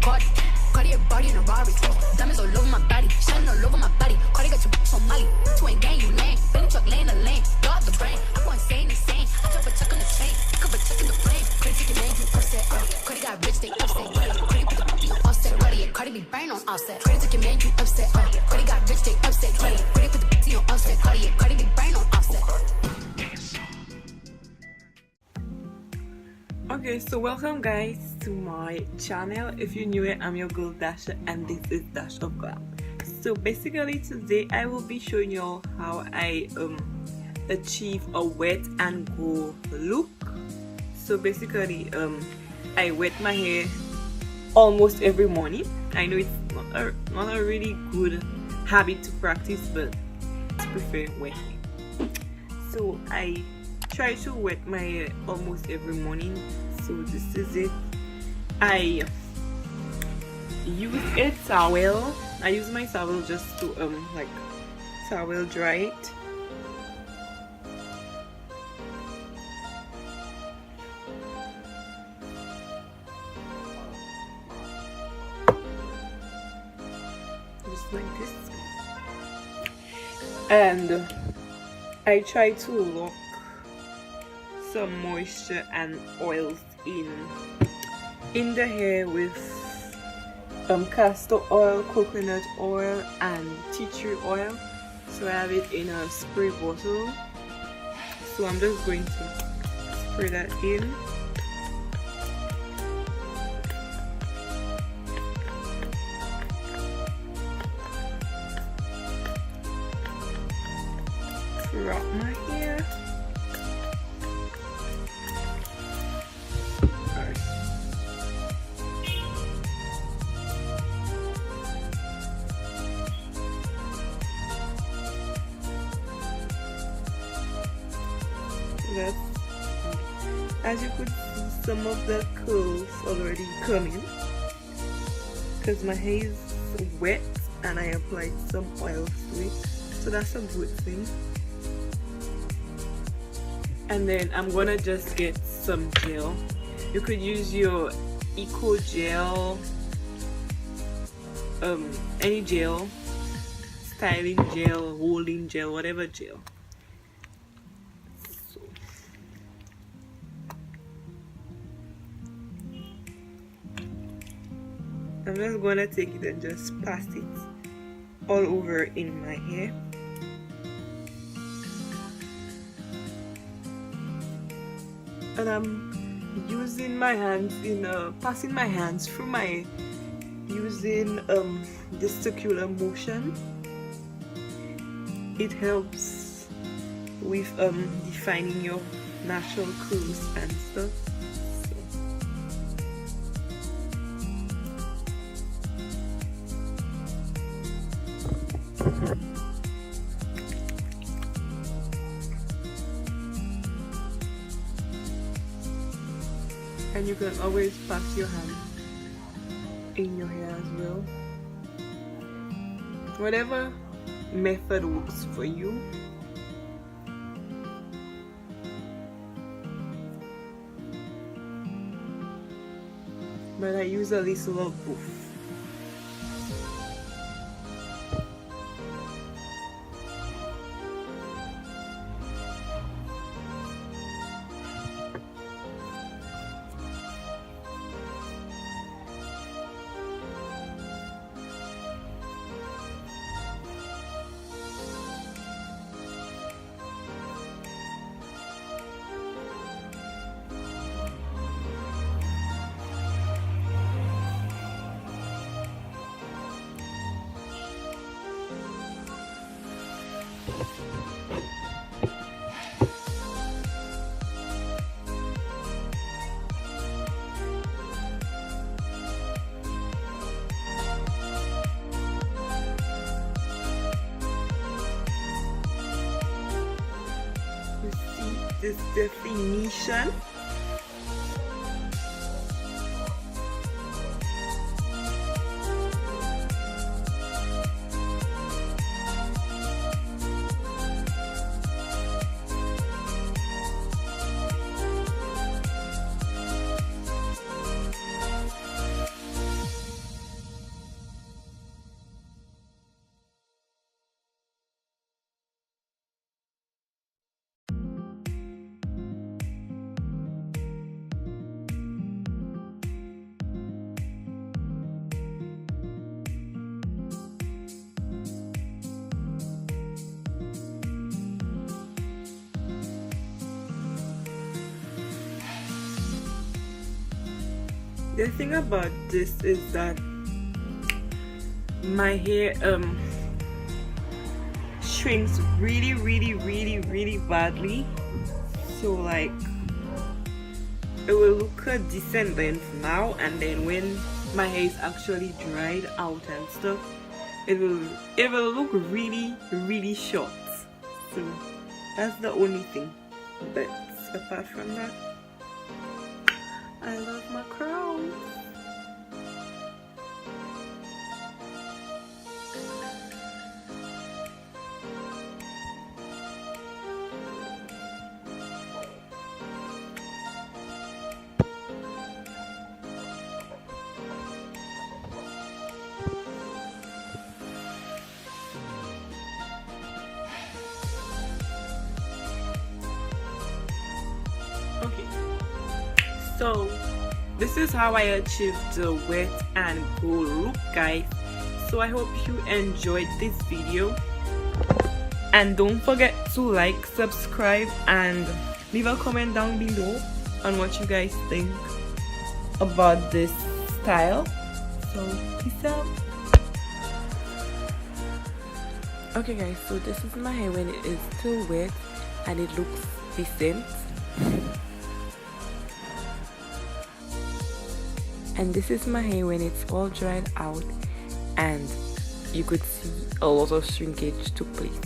Cardi. Cardi a body in a Rari. Diamonds all over my body, shining all over my body. Cardi got your on Molly. Twin gang, you lame. Billy truck laying the lane. Dog the brain. I'm going insane. I drop a chuck on the chain. Pick up a chuck in the flame. Cardi take your man, you upset. Cardi got rich, they upset. Cardi put the puppy on offset. Cardi be brain on offset. Cardi took your man, you upset. Cardi got rich, they upset. Cardi put the puppy on offset. Cardi be brain on offset. Okay, so welcome guys to my channel. If you're new here, I'm your girl Dasha and this is Dash of Glam. So basically today I will be showing you how I achieve a wet and go look. So basically I wet my hair almost every morning. I know it's not a really good habit to practice, but I prefer wetting. So I try to wet my hair almost every morning. So this is it. I use a towel. I use my towel just to like towel dry it. Just like this. And I try to lock some moisture and oils in the hair with castor oil, coconut oil and tea tree oil. So I have it in a spray bottle. So I'm just going to spray that in. Throughout my hair. As you could see, some of the curls already coming because my hair is wet and I applied some oil to it, so that's a good thing. And then I'm gonna just get some gel. You could use your eco gel, any gel, styling gel, holding gel, whatever gel. I'm just gonna take it and just pass it all over in my hair. And I'm using my hands passing my hands through my hair using the circular motion. It helps with defining your natural curls and stuff. And you can always pass your hand in your hair as well. Whatever method works for you. But I use a little of both. This definition. The thing about this is that my hair shrinks really badly, so like it will look a decent length now, and then when my hair is actually dried out and stuff, it will look really short. So that's the only thing, but apart from that, I love my crown. Okay, so this is how I achieved the wet and go look, guys. So I hope you enjoyed this video, and don't forget to like, subscribe, and leave a comment down below on what you guys think about this style. So peace out. Okay guys, so this is my hair when it is still wet and it looks decent. And this is my hair when it's all dried out and you could see a lot of shrinkage took place.